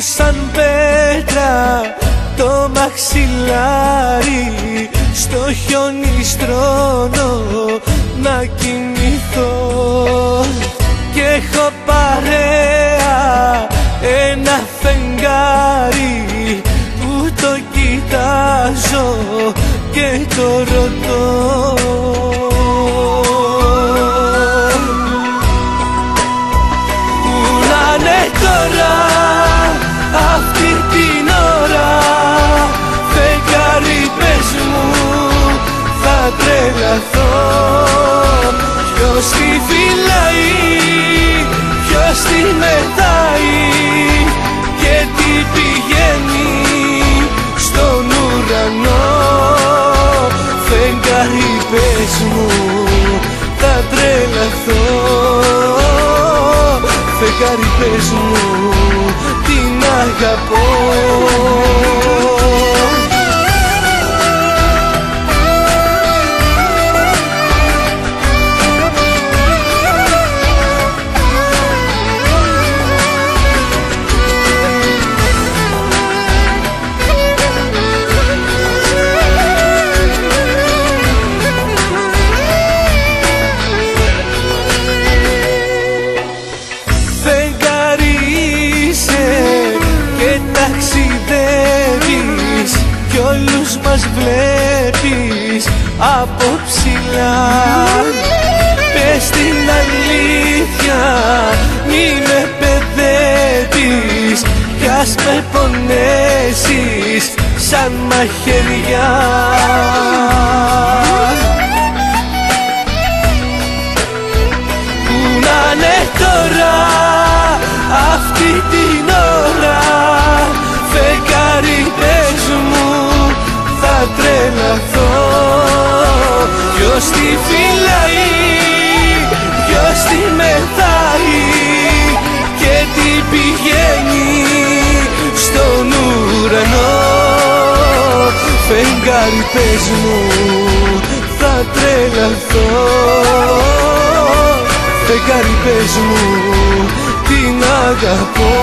σαν πέτρα το μαξιλάρι, στο χιόνι στρώνω να κοιμηθώ. Κι έχω παρέα ένα φεγγάρι που το κοιτάζω και το ρωτώ. Πού να είναι τώρα αυτή την ώρα, φεγγάρι πες μου, θα τρελαθώ. Ποιος τη φυλάει, ποιος τη μετάει και τι πηγαίνει στον ουρανό. Φεγγάρι πες μου, θα τρελαθώ. Φεγγάρι πες μου, την αγαπώ. Ταξιδεύεις κι όλους μας βλέπεις από ψηλά. Πες την αλήθεια, μη με παιδεύεις κι ας με πονέσεις σαν μαχαιριά. Πού να είναι τώρα αυτή την ώρα, φεγγάρι πες μου, θα τρελαθώ. Ποιος τη φυλάει, ποιος τη μετάει και τι πηγαίνει στον ουρανό. Φεγγάρι πες μου, θα τρελαθώ. Φεγγάρι πες μου, την αγαπώ.